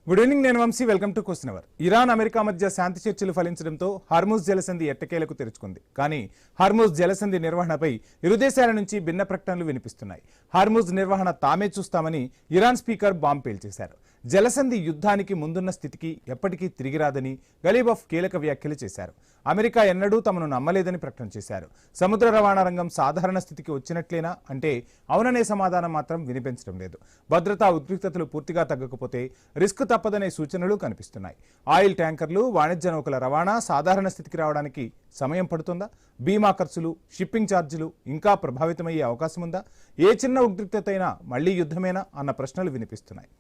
Good evening, నేను Vamshi. Welcome to question hour. Iran America మధ్య శాంతి చర్చలు ఫలించడంతో హార్మూజ్ జలసంధి ఎట్టకేలకు తెరుచుకుంది. కానీ హార్మూజ్ జలసంధి నిర్వహణపై ఇరు దేశాల నుంచి భిన్న ప్రకటనలు వినిపిస్తున్నాయి. హార్మూజ్ నిర్వహణ తామే చూస్తామని ఇరాన్ స్పీకర్ బాంబ్ పేల్చేశారు. జలసంధి యుద్ధానికి ముందున్న స్థితికి ఎప్పటికీ తిరిగిరాదని గలీబఫ్ కీలక వ్యాఖ్యలు చేశారు. అమెరికా ఎన్నడూ తమను నమ్మలేదని ప్రకటన చేశారు. సముద్ర రవాణా రంగం సాధారణ స్థితికి వచ్చినట్లేనా అంటే అవుననే సమాధానం మాత్రం వినిపించడం లేదు. భద్రతా ఉద్రిక్తతలు పూర్తిగా తగ్గకపోతే రిస్క్ తప్పదనే సూచనలు కనిపిస్తున్నాయి. ఆయిల్ ట్యాంకర్లు, వాణిజ్య నౌకల రవాణా సాధారణ స్థితికి రావడానికి సమయం పడుతుందా? బీమా ఖర్చులు, షిప్పింగ్ ఛార్జీలు ఇంకా ప్రభావితమయ్యే అవకాశం ఉందా? ఏ చిన్న ఉద్రిక్తత అయినా మళ్లీ యుద్ధమేనా అన్న ప్రశ్నలు వినిపిస్తున్నాయి.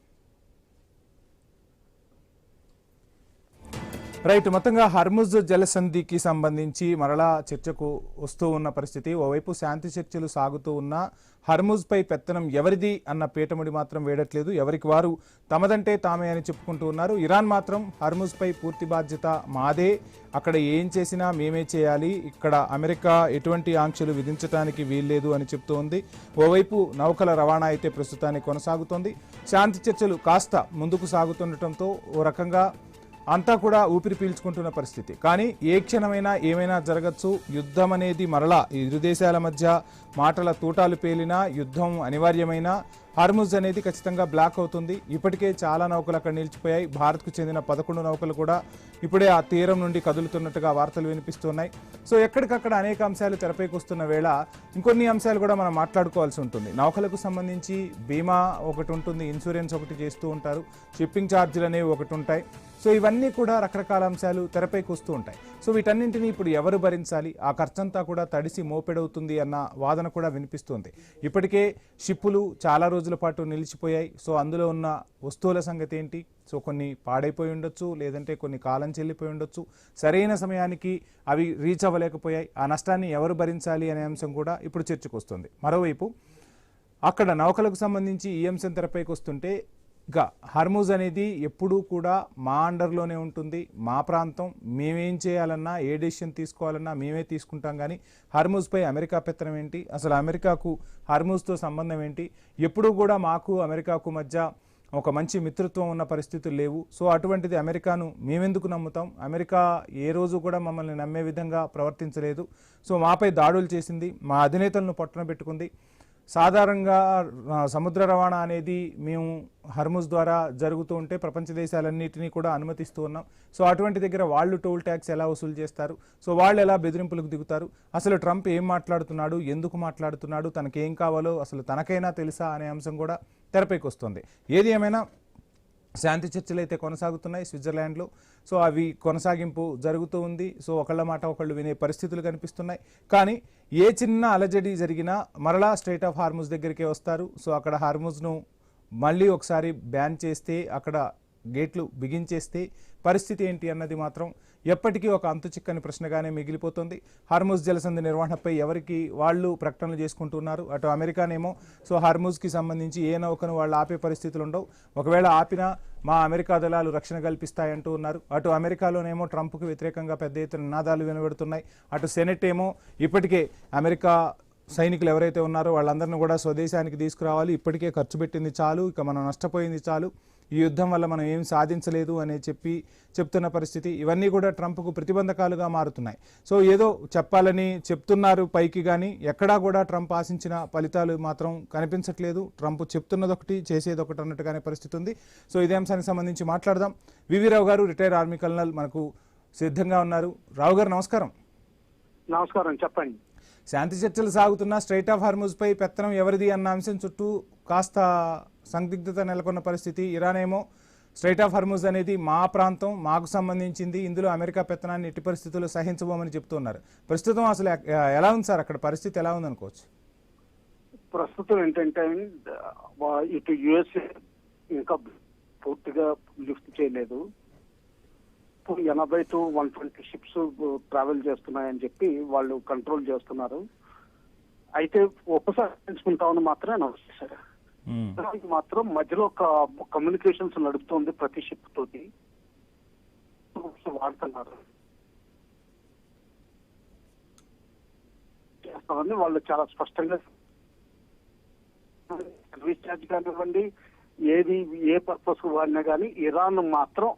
రైట్, మొత్తంగా హర్ముజ్ జలసంధికి సంబంధించి మరలా చర్చకు వస్తూ ఉన్న పరిస్థితి. ఓవైపు శాంతి చర్చలు సాగుతూ ఉన్న హర్ముజ్పై పెత్తనం ఎవరిది అన్న పీటముడి మాత్రం వేయట్లేదు. ఎవరికి వారు తమదంటే తామే అని చెప్పుకుంటూ ఉన్నారు. ఇరాన్ మాత్రం హర్ముజ్పై పూర్తి బాధ్యత మాదే, అక్కడ ఏం చేసినా మేమే చేయాలి, ఇక్కడ అమెరికా ఎటువంటి ఆంక్షలు విధించడానికి వీల్లేదు అని చెప్తూ ఉంది. ఓవైపు నౌకల రవాణా అయితే ప్రస్తుతానికి కొనసాగుతోంది. శాంతి చర్చలు కాస్త ముందుకు సాగుతుండటంతో ఓ రకంగా అంతా కూడా ఊపిరి పీల్చుకుంటున్న పరిస్థితి. కానీ ఏ క్షణమైనా ఏమైనా జరగచ్చు. యుద్ధం అనేది మరలా ఇరు దేశాల మధ్య మాటల తూటాలు పేలినా యుద్ధం అనివార్యమైన హార్ముజ్ అనేది ఖచ్చితంగా బ్లాక్ అవుతుంది. ఇప్పటికే చాలా నౌకలు అక్కడ నిలిచిపోయాయి. భారత్కు చెందిన 11 నౌకలు కూడా ఇప్పుడే ఆ తీరం నుండి కదులుతున్నట్టుగా వార్తలు వినిపిస్తున్నాయి. సో ఎక్కడికక్కడ అనేక అంశాలు తెరపైకి వస్తున్న వేళ ఇంకొన్ని అంశాలు కూడా మనం మాట్లాడుకోవాల్సి ఉంటుంది. నౌకలకు సంబంధించి బీమా ఒకటి ఉంటుంది, ఇన్సూరెన్స్ ఒకటి చేస్తూ ఉంటారు, షిప్పింగ్ ఛార్జీలు అనేవి ఒకటి ఉంటాయి. సో ఇవన్నీ కూడా రకరకాల అంశాలు తెరపైకి వస్తూ ఉంటాయి. సో వీటన్నింటినీ ఇప్పుడు ఎవరు భరించాలి? ఆ ఖర్చంతా కూడా తడిసి మోపెడవుతుంది అన్న వాదన కూడా వినిపిస్తుంది. ఇప్పటికే షిప్పులు చాలా రోజుల పాటు నిలిచిపోయాయి. సో అందులో ఉన్న వస్తువుల సంగతి ఏంటి? సో కొన్ని పాడైపోయి ఉండొచ్చు, లేదంటే కొన్ని కాలం చెల్లిపోయి ఉండొచ్చు, సరైన సమయానికి అవి రీచ్ అవ్వలేకపోయాయి. ఆ నష్టాన్ని ఎవరు భరించాలి అనే అంశం కూడా ఇప్పుడు చర్చకు వస్తుంది. మరోవైపు అక్కడ నౌకలకు సంబంధించి ఈ అంశం తెరపైకి వస్తుంటే ఇక హర్ముజ్ అనేది ఎప్పుడూ కూడా మా అండర్లోనే ఉంటుంది, మా ప్రాంతం, మేమేం చేయాలన్నా ఏ డెసిషన్ తీసుకోవాలన్నా మేమే తీసుకుంటాం. కానీ హర్ముజ్పై అమెరికా పెత్తనం ఏంటి? అసలు అమెరికాకు హర్ముజ్తో సంబంధం ఏంటి? ఎప్పుడూ కూడా మాకు అమెరికాకు మధ్య ఒక మంచి మిత్రత్వం ఉన్న పరిస్థితులు లేవు. సో అటువంటిది అమెరికాను మేమెందుకు నమ్ముతాం? అమెరికా ఏ రోజు కూడా మమ్మల్ని నమ్మే విధంగా ప్రవర్తించలేదు. సో మాపై దాడులు చేసింది, మా అధినేతలను పట్టున పెట్టుకుంది. సాధారణంగా సముద్ర రవాణా అనేది మేము హర్ముజ్ ద్వారా జరుగుతూ ఉంటే ప్రపంచ దేశాలన్నింటినీ కూడా అనుమతిస్తూ ఉన్నాం. సో అటువంటి దగ్గర వాళ్ళు టోల్ ట్యాక్స్ ఎలా వసూలు చేస్తారు? సో వాళ్ళు ఎలా బెదిరింపులకు దిగుతారు? అసలు ట్రంప్ ఏం మాట్లాడుతున్నాడు, ఎందుకు మాట్లాడుతున్నాడు, తనకేం కావాలో అసలు తనకైనా తెలుసా అనే అంశం కూడా తెరపైకి వస్తుంది. ఏది ఏమైనా శాంతి చర్చలు అయితే కొనసాగుతున్నాయి స్విట్జర్లాండ్లో. సో అవి కొనసాగింపు జరుగుతూ ఉంది. సో ఒకళ్ళ మాట ఒకళ్ళు వినే పరిస్థితులు కనిపిస్తున్నాయి. కానీ ఏ చిన్న అలజడి జరిగినా మరలా స్ట్రైట్ ఆఫ్ హార్ముజ్ దగ్గరికే వస్తారు. సో అక్కడ హార్ముజ్ను మళ్ళీ ఒకసారి బ్యాన్ చేస్తే, అక్కడ గేట్లు బిగించేస్తే పరిస్థితి ఏంటి అన్నది మాత్రం ఎప్పటికీ ఒక అంతు చిక్కని ప్రశ్నగానే మిగిలిపోతుంది. హార్ముజ్ జలసంధి నిర్వహణపై ఎవరికి వాళ్ళు ప్రకటనలు చేసుకుంటున్నారు. అటు అమెరికానేమో సో హార్ముజ్కి సంబంధించి ఏ నౌకను వాళ్ళు ఆపే పరిస్థితులు ఉండవు, ఒకవేళ ఆపినా మా అమెరికా దళాలు రక్షణ కల్పిస్తాయంటూ ఉన్నారు. అటు అమెరికాలోనేమో ట్రంప్కు వ్యతిరేకంగా పెద్ద ఎత్తున నినాదాలు వినబడుతున్నాయి. అటు సెనెట్ ఏమో ఇప్పటికే అమెరికా సైనికులు ఎవరైతే ఉన్నారో వాళ్ళందరినీ కూడా స్వదేశానికి తీసుకురావాలి, ఇప్పటికే ఖర్చు పెట్టింది చాలు, ఇక మనం నష్టపోయింది చాలు, ఈ యుద్ధం వల్ల మనం ఏం సాధించలేదు అని చెప్తున్న పరిస్థితి. ఇవన్నీ కూడా ట్రంప్కు ప్రతిబంధకాలుగా మారుతున్నాయి. సో ఏదో చెప్పాలని చెప్తున్నారు పైకి, కానీ ఎక్కడా కూడా ట్రంప్ ఆశించిన ఫలితాలు మాత్రం కనిపించట్లేదు. ట్రంప్ చెప్తున్నదొకటి చేసేదొకటి అన్నట్టుగానే పరిస్థితి ఉంది. సో ఇదే అంశానికి సంబంధించి మాట్లాడదాం. వివి రావు గారు, రిటైర్డ్ ఆర్మీ కల్నల్, మనకు సిద్ధంగా ఉన్నారు. రావు గారు నమస్కారం. నమస్కారం, చెప్పండి. శాంతి చర్చలు సాగుతున్న స్ట్రైట్ ఆఫ్ హార్ముజ్పై పెత్తనం ఎవరిది అన్న అంశం చుట్టూ కాస్త సందిగ్ధత నెలకొన్న పరిస్థితి. ఇరాన్ ఏమో స్ట్రైట్ ఆఫ్ హార్ముజ్ అనేది మా ప్రాంతం, మాకు సంబంధించింది, ఇందులో అమెరికా పెత్తనాన్ని ఎట్టి పరిస్థితుల్లో సహించబోమని చెప్తున్నారు. ప్రస్తుతం అసలు ఎలా ఉంది సార్, అక్కడ పరిస్థితి ఎలా ఉంది అనుకోవచ్చు? ప్రస్తుతం ఏంటంటే ఇటు యుఎస్ఏ ఇంకా పూర్తిగా లిఫ్ట్ చేయలేదు. 80 to 120 షిప్స్ ట్రావెల్ చేస్తున్నాయని చెప్పి వాళ్ళు కంట్రోల్ చేస్తున్నారు. అయితే ఉపసంహరించుకుంటామని మాత్రమే నడుస్తారు. మాత్రం మధ్యలో ఒక కమ్యూనికేషన్స్ నడుపుతోంది ప్రతి షిప్ తోటి వాడుతున్నారు. చేస్తామని వాళ్ళు చాలా స్పష్టంగా సర్వీస్ ఛార్జ్ కానివ్వండి, ఏది ఏ పర్పస్ వాడినా కానీ ఇరాన్ మాత్రం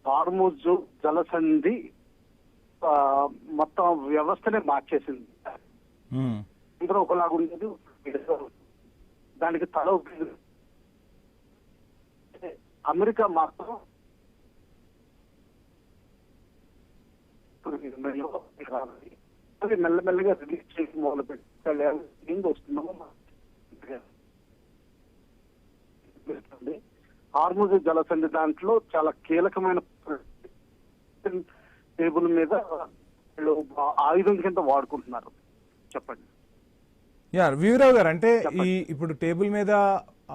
హార్ముజ్ జలసంధి మొత్తం వ్యవస్థనే మార్చేసింది. అందరూ ఒకలాగా ఉండేది, దానికి తల ఊపింది. అమెరికా మాత్రం మెల్లమెల్లగా రిలీజ్ చేసి మొదలు పెట్టి వస్తున్నామో హార్ముజ్ జలసంధి దాంట్లో చాలా కీలకమైన టేబుల్ మీద ఆయుధం కింద వాడుకుంటున్నారు. చెప్పండి. వీరరావు గారు, అంటే ఇప్పుడు టేబుల్ మీద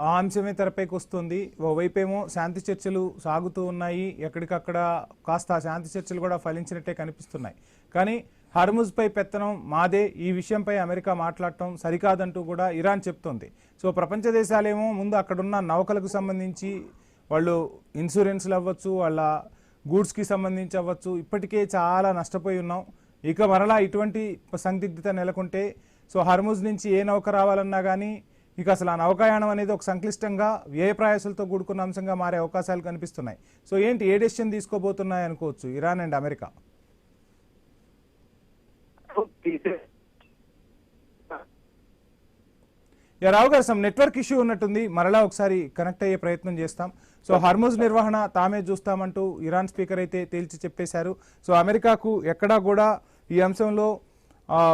ఆ అంశమే తెరపైకి వస్తుంది. ఓవైపేమో శాంతి చర్చలు సాగుతూ ఉన్నాయి, ఎక్కడికక్కడ కాస్త శాంతి చర్చలు కూడా ఫలించినట్టే కనిపిస్తున్నాయి. కానీ హర్ముజ్ పై పెత్తనం మాదే, ఈ విషయంపై అమెరికా మాట్లాడటం సరికాదంటూ కూడా ఇరాన్ చెప్తోంది. సో ప్రపంచ దేశాలేమో ముందు అక్కడున్న నౌకలకు సంబంధించి వాళ్ళు ఇన్సూరెన్స్లు అవ్వచ్చు, వాళ్ళ గూడ్స్కి సంబంధించి అవ్వచ్చు, ఇప్పటికే చాలా నష్టపోయి ఉన్నాం. ఇక మరలా ఇటువంటి సందిగ్ధత నెలకొంటే సో హర్ముజ్ నుంచి ఏ నౌక రావాలన్నా కానీ ఇక అసలు ఆ నౌకాయానం అనేది ఒక సంక్లిష్టంగా వ్యయ ప్రయాసాలతో కూడుకున్న అంశంగా మారే అవకాశాలు కనిపిస్తున్నాయి. సో ఏంటి, ఏ డెసిషన్ తీసుకోబోతున్నాయి అనుకోవచ్చు ఇరాన్ అండ్ అమెరికా? రావు గారు, సమ్ నెట్వర్క్ ఇష్యూ ఉన్నట్టుంది, మరలా ఒకసారి కనెక్ట్ అయ్యే ప్రయత్నం చేస్తాం. సో హర్ముజ్ నిర్వహణ తామే చూస్తామంటూ ఇరాన్ స్పీకర్ అయితే తేల్చి చెప్పేశారు. సో అమెరికాకు ఎక్కడా కూడా ఈ అంశంలో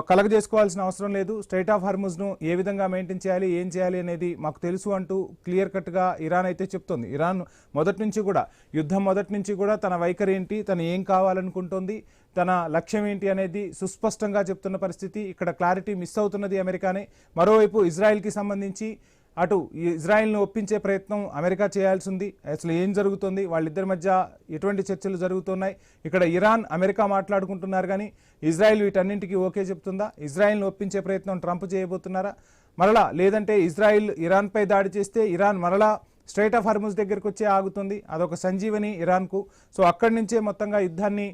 కలగజేసుకోవాల్సిన అవసరం లేదు. స్ట్రైట్ ఆఫ్ హర్ముజ్ను ఏ విధంగా మెయింటైన్ చేయాలి, ఏం చేయాలి అనేది మాకు తెలుసు అంటూ క్లియర్ కట్గా ఇరాన్ అయితే చెప్తోంది. ఇరాన్ మొదటి నుంచి కూడా యుద్ధం మొదటి నుంచి కూడా తన వైఖరి ఏంటి, తను ఏం కావాలనుకుంటోంది, తన లక్ష్యం ఏంటి అనేది సుస్పష్టంగా చెప్తున్న పరిస్థితి. ఇక్కడ క్లారిటీ మిస్ అవుతున్నది అమెరికానే. మరోవైపు ఇజ్రాయెల్కి సంబంధించి అటు ఇజ్రాయెల్ను ఒప్పించే ప్రయత్నం అమెరికా చేయాల్సి ఉంది. అసలు ఏం జరుగుతుంది, వాళ్ళిద్దరి మధ్య ఎటువంటి చర్చలు జరుగుతున్నాయి, ఇక్కడ ఇరాన్ అమెరికా మాట్లాడుకుంటున్నారు కానీ ఇజ్రాయెల్ వీటన్నింటికి ఓకే చెప్తుందా? ఇజ్రాయెల్ను ఒప్పించే ప్రయత్నం ట్రంప్ చేయబోతున్నారా మరలా? లేదంటే ఇజ్రాయెల్ ఇరాన్పై దాడి చేస్తే ఇరాన్ మరలా స్ట్రైట్ ఆఫ్ హర్ముజ్ దగ్గరికి వచ్చే ఆగుతుంది. అదొక సంజీవని ఇరాన్కు. సో అక్కడి నుంచే మొత్తంగా యుద్ధాన్ని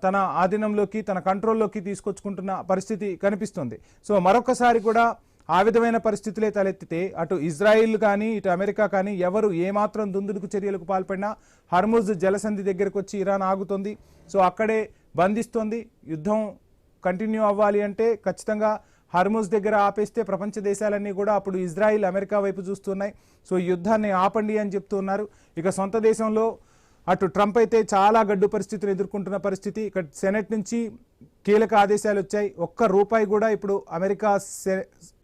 తన ఆధీనంలోకి, తన కంట్రోల్లోకి తీసుకొచ్చుకుంటున్న పరిస్థితి కనిపిస్తుంది. సో మరొకసారి కూడా ఆ విధమైన పరిస్థితులే తలెత్తితే అటు ఇజ్రాయిల్ కానీ ఇటు అమెరికా కానీ ఎవరు ఏమాత్రం దుందుడుకు చర్యలకు పాల్పడినా హర్ముజ్ జలసంధి దగ్గరకు వచ్చి ఇరాన్ ఆగుతుంది. సో అక్కడే బంధిస్తుంది. యుద్ధం కంటిన్యూ అవ్వాలి అంటే ఖచ్చితంగా హర్ముజ్ దగ్గర ఆపేస్తే ప్రపంచ దేశాలన్నీ కూడా అప్పుడు ఇజ్రాయిల్ అమెరికా వైపు చూస్తున్నాయి. సో ఈ యుద్ధాన్ని ఆపండి అని చెప్తున్నారు. ఇక సొంత దేశంలో అటు ట్రంప్ అయితే చాలా గడ్డు పరిస్థితులు ఎదుర్కొంటున్న పరిస్థితి. ఇక్కడ సెనెట్ నుంచి కీలక ఆదేశాలు వచ్చాయి. ₹1 కూడా ఇప్పుడు అమెరికా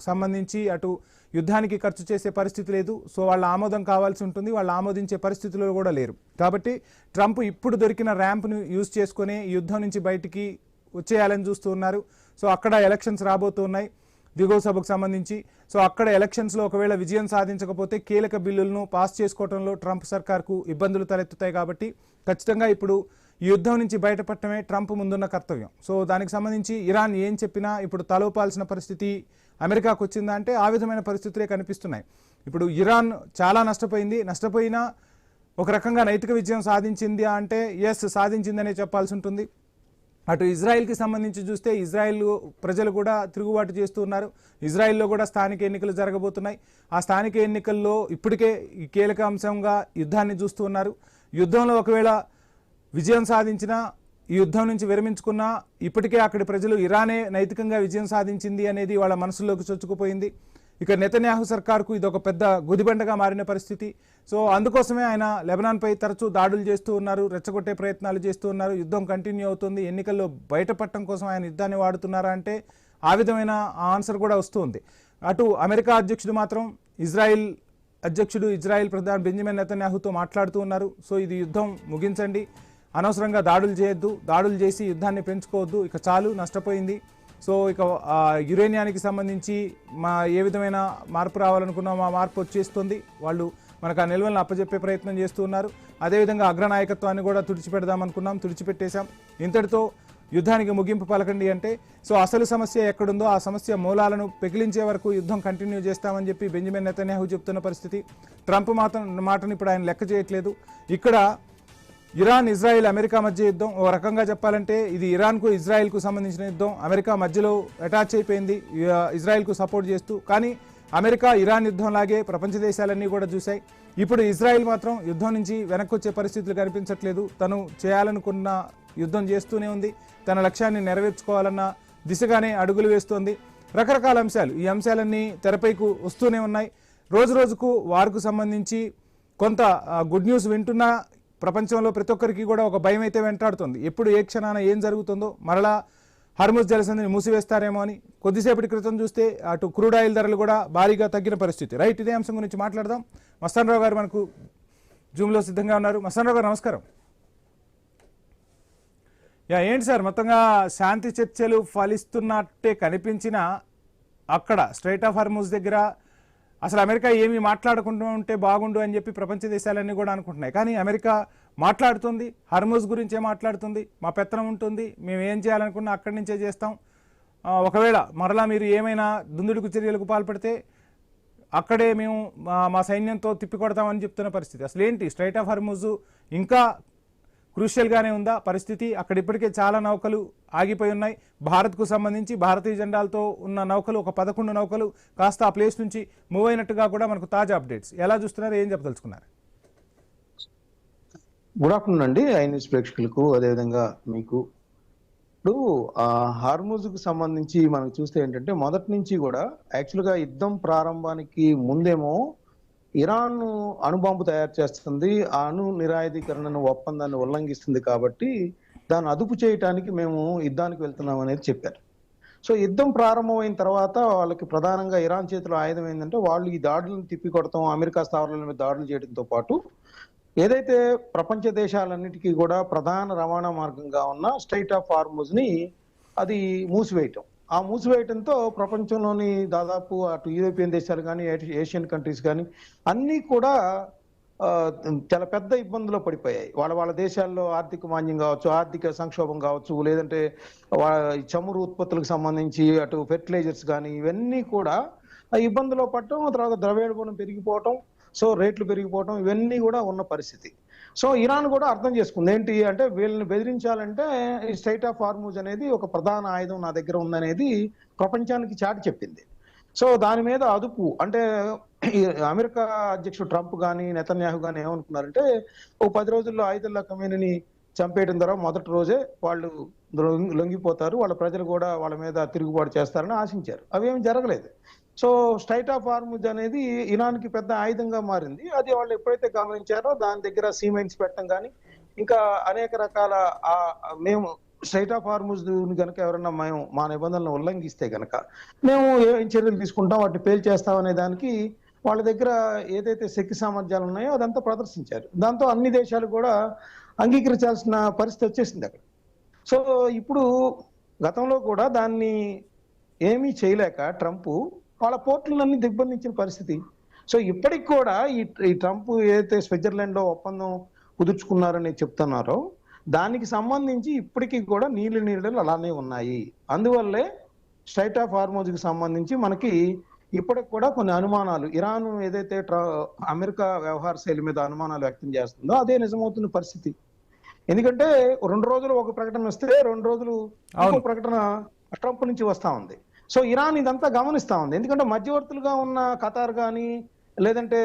సంబంధించి అటు యుద్ధానికి ఖర్చు చేసే పరిస్థితి లేదు. సో వాళ్ళ ఆమోదం కావాల్సి ఉంటుంది, వాళ్ళు ఆమోదించే పరిస్థితుల్లో కూడా లేరు. కాబట్టి ట్రంప్ ఇప్పుడు దొరికిన ర్యాంప్ను యూజ్ చేసుకుని యుద్ధం నుంచి బయటికి వచ్చేయాలని చూస్తూ ఉన్నారు. సో అక్కడ ఎలక్షన్స్ రాబోతున్నాయి దిగువ సభకు సంబంధించి. సో అక్కడ ఎలక్షన్స్లో ఒకవేళ విజయం సాధించకపోతే కీలక బిల్లులను పాస్ చేసుకోవడంలో ట్రంప్ సర్కార్కు ఇబ్బందులు తలెత్తుతాయి. కాబట్టి ఖచ్చితంగా ఇప్పుడు ఈ యుద్ధం నుంచి బయటపడటమే ట్రంప్ ముందున్న కర్తవ్యం. సో దానికి సంబంధించి ఇరాన్ ఏం చెప్పినా ఇప్పుడు తలూపాల్సిన పరిస్థితి అమెరికాకు వచ్చిందా అంటే ఆ విధమైన పరిస్థితులే కనిపిస్తున్నాయి. ఇప్పుడు ఇరాన్ చాలా నష్టపోయినా ఒక రకంగా నైతిక విజయం సాధించింది అంటే ఎస్ సాధించిందనే చెప్పాల్సి ఉంటుంది. అటు ఇజ్రాయెల్కి సంబంధించి చూస్తే ఇజ్రాయెల్ ప్రజలు కూడా తిరుగుబాటు చేస్తూ ఉన్నారు. ఇజ్రాయెల్లో కూడా స్థానిక ఎన్నికలు జరగబోతున్నాయి. ఆ స్థానిక ఎన్నికల్లో ఇప్పటికే ఈ కీలక అంశంగా యుద్ధాన్ని చూస్తూ ఉన్నారు. యుద్ధంలో ఒకవేళ విజయం సాధించినా, ఈ యుద్ధం నుంచి విరమించుకున్నా ఇప్పటికే అక్కడి ప్రజలు ఇరానే నైతికంగా విజయం సాధించింది అనేది వాళ్ళ మనసులోకి చొచ్చుకుపోయింది. ఇక నెతన్యాహు సర్కార్కు ఇది ఒక పెద్ద గుదిబండగా మారిన పరిస్థితి. సో అందుకోసమే ఆయన లెబనాన్పై తరచూ దాడులు చేస్తూ ఉన్నారు, రెచ్చగొట్టే ప్రయత్నాలు చేస్తూ ఉన్నారు. యుద్ధం కంటిన్యూ అవుతుంది. ఎన్నికల్లో బయటపడటం కోసం ఆయన యుద్ధాన్ని వాడుతున్నారా అంటే ఆ విధమైన ఆన్సర్ కూడా వస్తుంది. అటు అమెరికా అధ్యక్షుడు మాత్రం ఇజ్రాయెల్ ప్రధాని బెంజమిన్ నెతన్యాహుతో మాట్లాడుతూ ఉన్నారు. సో ఇది యుద్ధం ముగించండి, అనవసరంగా దాడులు చేయొద్దు, దాడులు చేసి యుద్ధాన్ని పెంచుకోవద్దు, ఇక చాలు నష్టపోయింది. సో ఇక యురేనియానికి సంబంధించి ఏ విధమైన మార్పు రావాలనుకున్నాం ఆ మార్పు వచ్చేస్తుంది. వాళ్ళు మనకు ఆ నిల్వలను అప్పచెప్పే ప్రయత్నం చేస్తూ ఉన్నారు. అదేవిధంగా అగ్రనాయకత్వాన్ని కూడా తుడిచిపెడదామనుకున్నాం, తుడిచిపెట్టేశాం. ఇంతటితో యుద్ధానికి ముగింపు పలకండి అంటే సో అసలు సమస్య ఎక్కడుందో ఆ సమస్య మూలాలను పెకిలించే వరకు యుద్ధం కంటిన్యూ చేస్తామని చెప్పి బెంజమిన్ నెతన్యాహు చెప్తున్న పరిస్థితి. ట్రంప్ మాటను ఇప్పుడు ఆయన లెక్క చేయట్లేదు. ఇక్కడ ఇరాన్, ఇజ్రాయెల్, అమెరికా మధ్య యుద్ధం ఓ రకంగా చెప్పాలంటే ఇది ఇరాన్కు ఇజ్రాయెల్కు సంబంధించిన యుద్ధం. అమెరికా మధ్యలో అటాచ్ అయిపోయింది ఇజ్రాయెల్కు సపోర్ట్ చేస్తూ. కానీ అమెరికా ఇరాన్ యుద్ధం లాగే ప్రపంచ దేశాలన్నీ కూడా చూశాయి. ఇప్పుడు ఇజ్రాయెల్ మాత్రం యుద్ధం నుంచి వెనక్కి వచ్చే పరిస్థితులు కనిపించట్లేదు. తను చేయాలనుకున్న యుద్ధం చేస్తూనే ఉంది. తన లక్ష్యాన్ని నెరవేర్చుకోవాలన్న దిశగానే అడుగులు వేస్తోంది. రకరకాల అంశాలు, ఈ అంశాలన్నీ తెరపైకి వస్తూనే ఉన్నాయి. రోజు రోజుకు వార్కు సంబంధించి కొంత గుడ్ న్యూస్ వింటున్నా ప్రపంచంలో ప్రతి ఒక్కరికి కూడా ఒక భయం అయితే వెంటాడుతుంది. ఎప్పుడు ఏ క్షణాన ఏం జరుగుతుందో, మరలా హర్ముజ్ జలసంధిని మూసివేస్తారేమో అని. కొద్దిసేపటి క్రితం చూస్తే అటు క్రూడ్ ఆయిల్ ధరలు కూడా భారీగా తగ్గిన పరిస్థితి. రైట్, ఇదే అంశం గురించి మాట్లాడదాం. మస్తాన్ రావు గారు మనకు జూమ్లో సిద్ధంగా ఉన్నారు. మస్తాన్ రావు గారు నమస్కారం. ఏంటి సార్, మొత్తంగా శాంతి చర్చలు ఫలిస్తున్నట్టే కనిపించిన అక్కడ స్ట్రైట్ ఆఫ్ హర్ముజ్ దగ్గర అసలు అమెరికా ఏమీ మాట్లాడకుండా ఉంటే బాగుండు అని చెప్పి ప్రపంచ దేశాలన్నీ కూడా అనుకుంటున్నాయి. కానీ అమెరికా మాట్లాడుతుంది, హర్ముజ్ గురించే మాట్లాడుతుంది. మా పెత్తనం ఉంటుంది, మేము ఏం చేయాలనుకున్నా అక్కడి నుంచే చేస్తాం. ఒకవేళ మరలా మీరు ఏమైనా దుందుడుకు చర్యలకు పాల్పడితే అక్కడే మేము మా సైన్యంతో తిప్పికొడతామని చెప్తున్న పరిస్థితి. అసలు ఏంటి స్ట్రైట్ ఆఫ్ హర్ముజ్ ఇంకా క్రూషియల్గానే ఉందా పరిస్థితి? అక్కడ ఇప్పటికే చాలా నౌకలు ఆగిపోయి ఉన్నాయి. భారత్కు సంబంధించి భారతీయ జెండాలతో ఉన్న నౌకలు ఒక 11 నౌకలు కాస్త ఆ ప్లేస్ నుంచి మూవ్ అయినట్టుగా కూడా మనకు తాజా అప్డేట్స్. ఎలా చూస్తున్నారు, ఏం చెప్పదలుచుకున్నారు? గుడ్ ఆఫ్టర్నూన్ అండి ఐ న్యూస్ ప్రేక్షకులకు, అదేవిధంగా మీకు. ఇప్పుడు హార్ముజ్కు సంబంధించి మనం చూస్తే ఏంటంటే మొదటి నుంచి కూడా యాక్చువల్గా యుద్ధం ప్రారంభానికి ముందేమో ఇరాన్ అణుబాంబు తయారు చేస్తుంది, ఆ అణు నిరాయుధీకరణను ఒప్పందాన్ని ఉల్లంఘిస్తుంది, కాబట్టి దాన్ని అదుపు చేయటానికి మేము యుద్ధానికి వెళ్తున్నాం అనేది చెప్పారు. సో యుద్ధం ప్రారంభమైన తర్వాత వాళ్ళకి ప్రధానంగా ఇరాన్ చేతిలో ఆయుధం ఏంటంటే వాళ్ళు ఈ దాడులను తిప్పికొడతాం, అమెరికా స్థావరాల మీద దాడులు చేయడంతో పాటు ఏదైతే ప్రపంచ దేశాలన్నిటికీ కూడా ప్రధాన రవాణా మార్గంగా ఉన్న స్ట్రైట్ ఆఫ్ హార్ముజ్ ని అది మూసివేయటం. ఆ మూసివేయటంతో ప్రపంచంలోని దాదాపు అటు యూరోపియన్ దేశాలు కానీ ఏషియన్ కంట్రీస్ కానీ అన్నీ కూడా చాలా పెద్ద ఇబ్బందులో పడిపోయాయి. వాళ్ళ దేశాల్లో ఆర్థిక మాంద్యం కావచ్చు, ఆర్థిక సంక్షోభం కావచ్చు, లేదంటే చమురు ఉత్పత్తులకు సంబంధించి అటు ఫెర్టిలైజర్స్ కానీ ఇవన్నీ కూడా ఇబ్బందులో పడటం, తర్వాత ద్రవ్యోల్బణం పెరిగిపోవటం, సో రేట్లు పెరిగిపోవటం, ఇవన్నీ కూడా ఉన్న పరిస్థితి. సో ఇరాన్ కూడా అర్థం చేసుకుంది ఏంటి అంటే వీళ్ళని బెదిరించాలంటే ఈ స్ట్రైట్ ఆఫ్ హార్ముజ్ అనేది ఒక ప్రధాన ఆయుధం నా దగ్గర ఉందనేది ప్రపంచానికి చాటి చెప్పింది. సో దాని మీద అదుపు అంటే అమెరికా అధ్యక్షుడు ట్రంప్ కానీ నెతన్యాహు కానీ ఏమనుకున్నారంటే ఓ 10 రోజుల్లో ఆయుధుల్లా ఖమేనీని చంపేయడం ద్వారా మొదటి రోజే వాళ్ళు లొంగిపోతారు, వాళ్ళ ప్రజలు కూడా వాళ్ళ మీద తిరుగుబాటు చేస్తారని ఆశించారు. అవేం జరగలేదు. సో స్ట్రైట్ ఆఫ్ హార్ముజ్ అనేది ఇరాన్కి పెద్ద ఆయుధంగా మారింది. అది వాళ్ళు ఎప్పుడైతే గమనించారో దాని దగ్గర సీమైన్స్ పెట్టడం కానీ ఇంకా అనేక రకాల మేము స్ట్రైట్ ఆఫ్ హార్ముజ్ కనుక ఎవరన్నా మేము మా నిబంధనలను ఉల్లంఘిస్తే కనుక మేము ఏం చర్యలు తీసుకుంటాం, వాటిని పేల్చేస్తాం అనే దానికి వాళ్ళ దగ్గర ఏదైతే శక్తి సామర్థ్యాలు ఉన్నాయో అదంతా ప్రదర్శించారు. దాంతో అన్ని దేశాలు కూడా అంగీకరించాల్సిన పరిస్థితి వచ్చేసింది అక్కడ. సో ఇప్పుడు గతంలో కూడా దాన్ని ఏమీ చేయలేక ట్రంప్ వాళ్ళ పోర్టులన్నీ దిగ్బంధించిన పరిస్థితి. సో ఇప్పటికి కూడా ఈ ట్రంప్ ఏదైతే స్విట్జర్లాండ్ లో ఒప్పందం కుదుర్చుకున్నారని చెప్తున్నారో దానికి సంబంధించి ఇప్పటికీ కూడా నీళ్లు అలానే ఉన్నాయి. అందువల్లే స్ట్రైట్ ఆఫ్ హార్ముజ్కి సంబంధించి మనకి ఇప్పటికి కూడా కొన్ని అనుమానాలు, ఇరాన్ ఏదైతే అమెరికా వ్యవహార శైలి మీద అనుమానాలు వ్యక్తం చేస్తుందో అదే నిజమవుతున్న పరిస్థితి. ఎందుకంటే 2 రోజులు ఒక ప్రకటన వస్తే 2 రోజులు ఇంకో ప్రకటన ట్రంప్ నుంచి వస్తా ఉంది. సో ఇరాన్ ఇదంతా గమనిస్తా ఉంది. ఎందుకంటే మధ్యవర్తులుగా ఉన్న ఖతార్ కానీ లేదంటే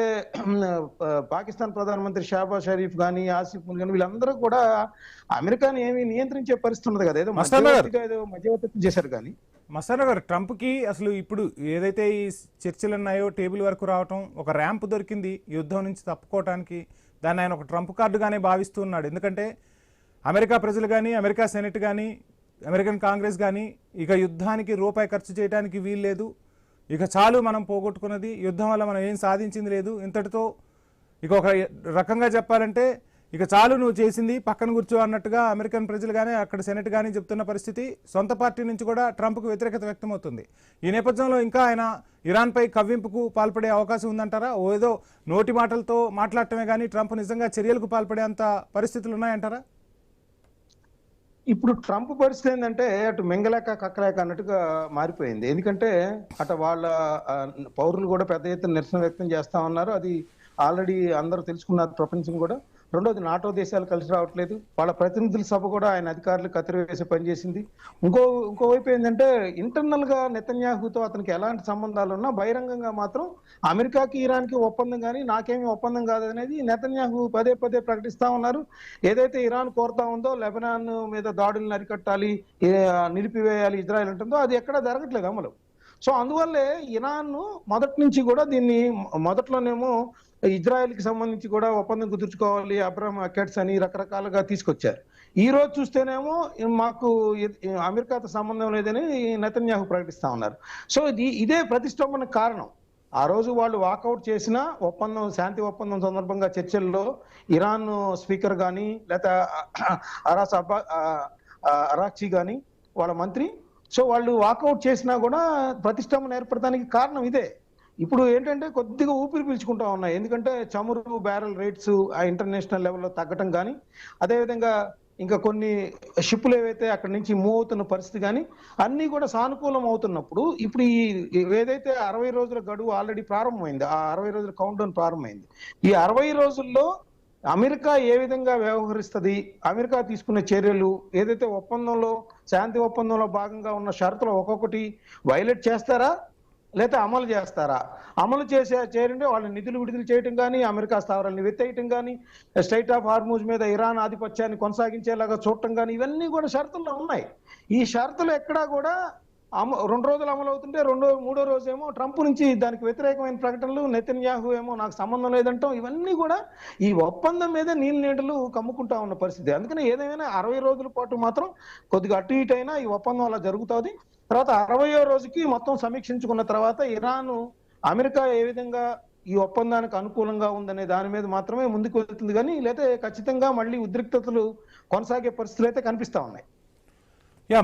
పాకిస్తాన్ ప్రధానమంత్రి షాబాజ్ షరీఫ్ కానీ ఆసిఫ్ ముల్ కానీ వీళ్ళందరూ కూడా అమెరికాని ఏమీ నియంత్రించే పరిస్థితి ఉన్నది కదా, ఏదో మధ్యవర్తిత్వం చేశారు. కానీ మస్తాన్ గారు, ట్రంప్ కి అసలు ఇప్పుడు ఏదైతే ఈ చర్చలు ఉన్నాయో టేబుల్ వరకు రావటం, ఒక ర్యాంప్ దొరికింది యుద్ధం నుంచి తప్పుకోవటానికి. దాన్ని ఆయన ఒక ట్రంప్ కార్డుగానే భావిస్తూ ఉన్నాడు. ఎందుకంటే అమెరికా ప్రజలు కానీ అమెరికా సెనెట్ కానీ అమెరికన్ కాంగ్రెస్ కానీ ఇక యుద్ధానికి రూపాయి ఖర్చు చేయడానికి వీల్లేదు, ఇక చాలు మనం పోగొట్టుకున్నది, యుద్ధం వల్ల మనం ఏం సాధించింది లేదు, ఇంతటితో ఇక ఒక రకంగా చెప్పాలంటే ఇక చాలు నువ్వు చేసింది పక్కన కూర్చో అన్నట్టుగా అమెరికన్ ప్రజలు కానీ అక్కడ సెనెట్ కానీ చెప్తున్న పరిస్థితి. సొంత పార్టీ నుంచి కూడా ట్రంప్కు వ్యతిరేకత వ్యక్తమవుతుంది. ఈ నేపథ్యంలో ఇంకా ఆయన ఇరాన్పై కవ్వింపుకు పాల్పడే అవకాశం ఉందంటారా? ఏదో నోటి మాటలతో మాట్లాడటమే కానీ ట్రంప్ నిజంగా చర్యలకు పాల్పడే అంత పరిస్థితులు ఉన్నాయంటారా? ఇప్పుడు ట్రంప్ పరిస్థితి ఏంటంటే అటు మింగలేక కక్కలేక అన్నట్టుగా మారిపోయింది. ఎందుకంటే అటు వాళ్ళ పౌరులు కూడా పెద్ద ఎత్తున నిరసన వ్యక్తం చేస్తా ఉన్నారు. అది ఆల్రెడీ అందరూ తెలుసుకున్నారు ప్రపంచం కూడా. రెండోది నాటో దేశాలు కలిసి రావట్లేదు. వాళ్ళ ప్రతినిధుల సభ కూడా ఆయన అధికారులు కత్తిరివేసి పనిచేసింది. ఇంకోవైపు ఏంటంటే ఇంటర్నల్ గా నెతన్యాహుతో అతనికి ఎలాంటి సంబంధాలు ఉన్నా బహిరంగంగా మాత్రం అమెరికాకి ఇరాన్కి ఒప్పందం కానీ నాకేమీ ఒప్పందం కాదనేది నెతన్యాహు పదే పదే ప్రకటిస్తా ఉన్నారు. ఏదైతే ఇరాన్ కోరుతా ఉందో లెబనాన్ మీద దాడులను అరికట్టాలి, నిలిపివేయాలి ఇజ్రాయెల్ అంటుందో అది ఎక్కడా జరగట్లేదు అమలు. సో అందువల్లే ఇరాన్ మొదటి నుంచి కూడా దీన్ని మొదట్లోనేమో ఇజ్రాయెల్కి సంబంధించి కూడా ఒప్పందం కుదుర్చుకోవాలి అబ్రహం అకెట్స్ అని రకరకాలుగా తీసుకొచ్చారు. ఈ రోజు చూస్తేనేమో మాకు అమెరికాతో సంబంధం లేదని నెతన్యాహు ప్రకటిస్తా ఉన్నారు. సో ఇదే ప్రతిష్టంభన కారణం. ఆ రోజు వాళ్ళు వాకౌట్ చేసిన ఒప్పందం, శాంతి ఒప్పందం సందర్భంగా చర్చల్లో ఇరాన్ స్పీకర్ కానీ లేదా అరాక్చి కానీ వాళ్ళ మంత్రి, సో వాళ్ళు వాకౌట్ చేసినా కూడా ప్రతిష్టంభన ఏర్పడటానికి కారణం ఇదే. ఇప్పుడు ఏంటంటే కొద్దిగా ఊపిరి పీల్చుకుంటా ఉన్నాయి. ఎందుకంటే చమురు బ్యారెల్ రేట్స్ ఆ ఇంటర్నేషనల్ లెవెల్లో తగ్గటం కానీ, అదేవిధంగా ఇంకా కొన్ని షిప్పులు ఏవైతే అక్కడి నుంచి మూవ్ అవుతున్న పరిస్థితి కానీ అన్నీ కూడా సానుకూలం అవుతున్నప్పుడు ఇప్పుడు ఏదైతే 60 రోజుల గడువు ఆల్రెడీ ప్రారంభమైంది, ఆ 60 రోజుల కౌంట్ డౌన్ ప్రారంభమైంది. ఈ 60 రోజుల్లో అమెరికా ఏ విధంగా వ్యవహరిస్తుంది, అమెరికా తీసుకునే చర్యలు ఏదైతే ఒప్పందంలో శాంతి ఒప్పందంలో భాగంగా ఉన్న షరతులు ఒక్కొక్కటి వైలేట్ చేస్తారా లేదా అమలు చేస్తారా? అమలు చేయండి వాళ్ళ నిధులు విడుదల చేయటం కానీ, అమెరికా స్థావరాలను వెత్తేయటం కానీ, స్ట్రైట్ ఆఫ్ హార్మూజ్ మీద ఇరాన్ ఆధిపత్యాన్ని కొనసాగించేలాగా చూడటం కానీ ఇవన్నీ కూడా షరతుల్లో ఉన్నాయి. ఈ షరతులు ఎక్కడా కూడా 2 రోజులు అమలు అవుతుంటే మూడో రోజేమో ట్రంప్ నుంచి దానికి వ్యతిరేకమైన ప్రకటనలు, నెతన్యాహు ఏమో నాకు సంబంధం లేదంటాం. ఇవన్నీ కూడా ఈ ఒప్పందం మీద నీళ్ళు కమ్ముకుంటా ఉన్న పరిస్థితి. అందుకని ఏదైనా 60 రోజుల పాటు మాత్రం కొద్దిగా అటు ఇటు అయినా ఈ ఒప్పందం అలా జరుగుతుంది. తర్వాత 60వ రోజుకి మొత్తం సమీక్షించుకున్న తర్వాత ఇరాన్ అమెరికా ఏ విధంగా ఈ ఒప్పందానికి అనుకూలంగా ఉందనే దాని మీద మాత్రమే ముందుకు వెళ్తుంది కానీ లేకపోతే ఖచ్చితంగా మళ్ళీ ఉద్రిక్తతలు కొనసాగే పరిస్థితులు అయితే కనిపిస్తా ఉన్నాయి.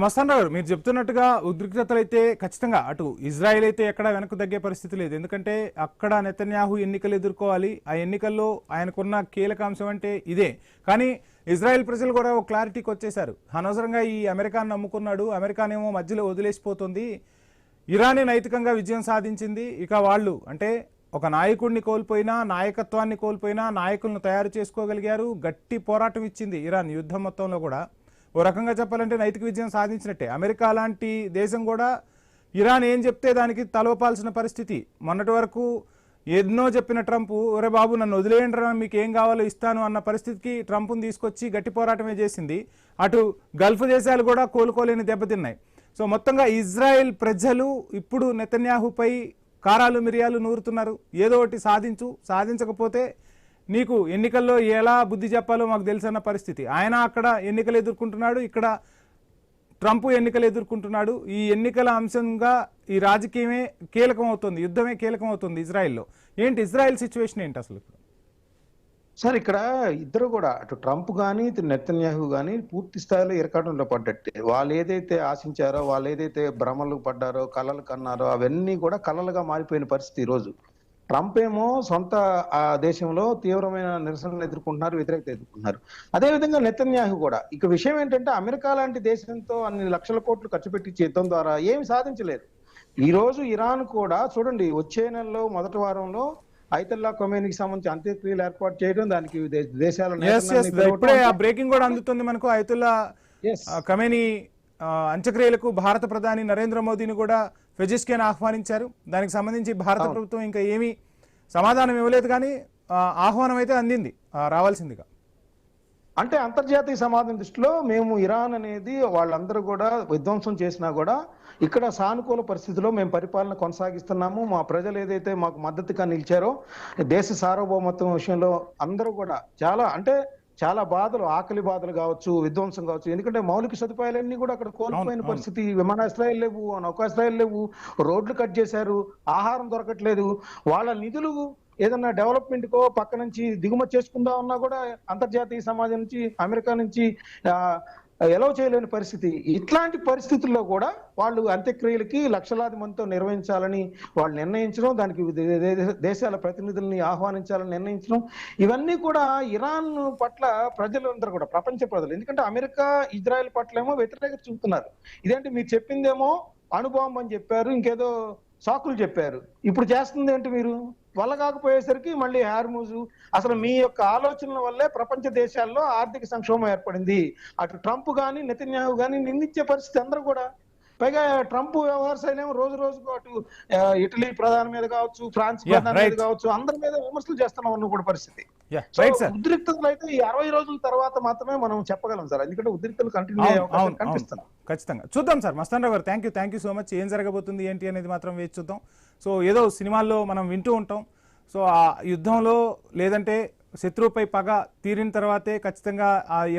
మస్తాన్ రావు గారు, మీరు చెప్తున్నట్టుగా ఉద్రిక్తతలు అయితే ఖచ్చితంగా అటు ఇజ్రాయెల్ అయితే ఎక్కడ వెనక్కు తగ్గే పరిస్థితి లేదు. ఎందుకంటే అక్కడ నెతన్యాహు ఎన్నికలు ఎదుర్కోవాలి. ఆ ఎన్నికల్లో ఆయనకున్న కీలక అంశం అంటే ఇదే. కానీ ఇజ్రాయెల్ ప్రజలు కూడా ఒక క్లారిటీకి వచ్చేశారు. అనవసరంగా ఈ అమెరికాను నమ్ముకున్నాడు, అమెరికానేమో మధ్యలో వదిలేసిపోతుంది, ఇరానే నైతికంగా విజయం సాధించింది. ఇక వాళ్ళు అంటే ఒక నాయకుడిని కోల్పోయినా, నాయకత్వాన్ని కోల్పోయినా నాయకులను తయారు చేసుకోగలిగారు. గట్టి పోరాటం ఇచ్చింది ఇరాన్ యుద్ధం మొత్తంలో కూడా. ఓ రకంగా చెప్పాలంటే నైతిక విజయం సాధించినట్టే. అమెరికా లాంటి దేశం కూడా ఇరాన్ ఏం చెప్తే దానికి తలవపాల్సిన పరిస్థితి. మొన్నటి వరకు ఎన్నో చెప్పిన ట్రంప్, ఒరే బాబు నన్ను వదిలేయండి రా, మీకు ఏం కావాలో ఇస్తాను అన్న పరిస్థితికి ట్రంప్ను తీసుకొచ్చి గట్టి పోరాటమే చేసింది. అటు గల్ఫ్ దేశాలు కూడా కోలుకోలేని దెబ్బతిన్నాయి. సో మొత్తంగా ఇజ్రాయెల్ ప్రజలు ఇప్పుడు నెతన్యాహుపై కారాలు మిరియాలు నూరుతున్నారు. ఏదో ఒకటి సాధించకపోతే నీకు ఎన్నికల్లో ఎలా బుద్ధి చెప్పాలో మాకు తెలుసన్న పరిస్థితి. ఆయన అక్కడ ఎన్నికలు ఎదుర్కొంటున్నాడు, ఇక్కడ ట్రంప్ ఎన్నికలు ఎదుర్కొంటున్నాడు. ఈ ఎన్నికల అంశంగా ఈ రాజకీయమే కీలకం అవుతుంది, యుద్ధమే కీలకం అవుతుంది ఇజ్రాయెల్లో. ఏంటి ఇజ్రాయెల్ సిచ్యువేషన్ ఏంటి అసలు? సార్ ఇక్కడ ఇద్దరు కూడా అటు ట్రంప్ కానీ ఇటు నెతన్యాహు కానీ పూర్తి స్థాయిలో ఇరకాటంలో పడ్డట్టే. వాళ్ళు ఏదైతే ఆశించారో, వాళ్ళు ఏదైతే భ్రమలు పడ్డారో, కలలు కన్నారో అవన్నీ కూడా కలలుగా మారిపోయిన పరిస్థితి ఈరోజు. ట్రంప్ ఏమో సొంత ఆ దేశంలో తీవ్రమైన నిరసనలు ఎదుర్కొంటున్నారు, వ్యతిరేకత ఎదుర్కొంటున్నారు. అదేవిధంగా నెతన్యాహు కూడా. ఇక విషయం ఏంటంటే అమెరికా లాంటి దేశంతో అన్ని లక్షల కోట్లు ఖర్చు పెట్టి యుద్ధం ద్వారా ఏమి సాధించలేదు. ఈ రోజు ఇరాన్ కూడా చూడండి, వచ్చే నెలలో మొదటి వారంలో ఐతల్లా ఖొమైనీకి సంబంధించి అంత్యక్రియలు ఏర్పాటు చేయడం, దానికి దేశాల ఇప్పుడే ఆ బ్రేకింగ్ కూడా అందుతుంది మనకు. ఐతుల్లా ఖొమైనీ అంత్యక్రియలకు భారత ప్రధాని నరేంద్ర మోదీని కూడా ఫెజిస్కేన్ ఆహ్వానించారు. దానికి సంబంధించి భారత ప్రభుత్వం ఇంకా ఏమీ సమాధానం ఇవ్వలేదు, కానీ ఆహ్వానం అయితే అందింది రావాల్సిందిగా. అంటే అంతర్జాతీయ సమాజం దృష్టిలో మేము ఇరాన్ అనేది వాళ్ళందరూ కూడా విధ్వంసం చేసినా కూడా ఇక్కడ సానుకూల పరిస్థితిలో మేము పరిపాలన కొనసాగిస్తున్నాము. మా ప్రజలు ఏదైతే మాకు మద్దతుగా నిలిచారో దేశ సార్వభౌమత్వం విషయంలో అందరూ కూడా చాలా బాధలు, ఆకలి బాధలు కావచ్చు, విధ్వంసం కావచ్చు. ఎందుకంటే మౌలిక సదుపాయాలన్నీ కూడా అక్కడ కోల్పోయిన పరిస్థితి. విమానాశ్రయాలు లేవు, నౌకాశ్రయాలు లేవు, రోడ్లు కట్ చేశారు, ఆహారం దొరకట్లేదు. వాళ్ళ నిధులు ఏదన్నా డెవలప్మెంట్ కో పక్క నుంచి దిగుమతి చేసుకుందాం అన్నా కూడా అంతర్జాతీయ సమాజం నుంచి, అమెరికా నుంచి ఎలవ్ చేయలేని పరిస్థితి. ఇట్లాంటి పరిస్థితుల్లో కూడా వాళ్ళు అంత్యక్రియలకి లక్షలాది మందితో నిర్వహించాలని వాళ్ళు నిర్ణయించడం, దానికి దేశాల ప్రతినిధుల్ని ఆహ్వానించాలని నిర్ణయించడం, ఇవన్నీ కూడా ఇరాన్ పట్ల ప్రజలందరూ కూడా, ప్రపంచ ప్రజలు, ఎందుకంటే అమెరికా ఇజ్రాయెల్ పట్ల ఏమో వ్యతిరేకత చూపుతున్నారు. ఇదేంటి మీరు చెప్పిందేమో అణుబాంబు అని చెప్పారు, ఇంకేదో సాకులు చెప్పారు. ఇప్పుడు చేస్తుంది ఏంటి మీరు? వల్ల కాకపోయేసరికి మళ్ళీ హార్మూజు అసలు మీ యొక్క ఆలోచనల వల్లే ప్రపంచ దేశాల్లో ఆర్థిక సంక్షోభం ఏర్పడింది. అటు ట్రంప్ గాని నెతన్యాహు గాని నిందించే పరిస్థితి అందరూ కూడా. పైగా ట్రంప్ వ్యవహార శైలేమో రోజు రోజుకు అటు ఇటలీ ప్రధాని మీద కావచ్చు, ఫ్రాన్స్ ప్రధాని మీద కావచ్చు, అందరి మీద విమర్శలు చేస్తున్నా ఉన్న కూడా పరిస్థితి. Right sir. ఉద్రిక్తతలు అయితే ఈ 60 రోజుల తర్వాత మాత్రమే మనం చెప్పగలం సార్. ఎందుకంటే ఉద్రిక్తలు కంటిన్యూ అయ్యే అవకాశం కనిపిస్తున్నాం. ఖచ్చితంగా చూద్దాం సార్. మస్తాన్ రావు గారు థ్యాంక్ యూ సో మచ్. ఏం జరగబోతుంది ఏంటి అనేది మాత్రం వేచి చూద్దాం. సో ఏదో సినిమాల్లో మనం వింటూ ఉంటాం. సో ఆ యుద్ధంలో లేదంటే శత్రువుపై పగ తీరిన తర్వాతే ఖచ్చితంగా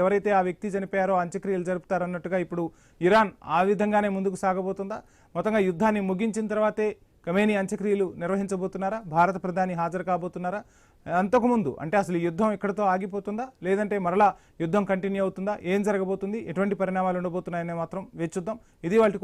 ఎవరైతే ఆ వ్యక్తి చనిపోయారో అంత్యక్రియలు జరుపుతారన్నట్టుగా ఇప్పుడు ఇరాన్ ఆ విధంగానే ముందుకు సాగబోతుందా? మొత్తంగా యుద్ధాన్ని ముగించిన తర్వాతే ఖమేనీ అంత్యక్రియలు నిర్వహించబోతున్నారా? భారత ప్రధాని హాజరు కాబోతున్నారా? అంతకుముందు అంటే అసలు ఈ యుద్ధం ఇక్కడితో ఆగిపోతుందా, లేదంటే మరలా యుద్ధం కంటిన్యూ అవుతుందా? ఏం జరగబోతుంది, ఎటువంటి పరిణామాలు ఉండబోతున్నాయనే మాత్రం వేచి చూద్దాం. ఇది వాళ్ళ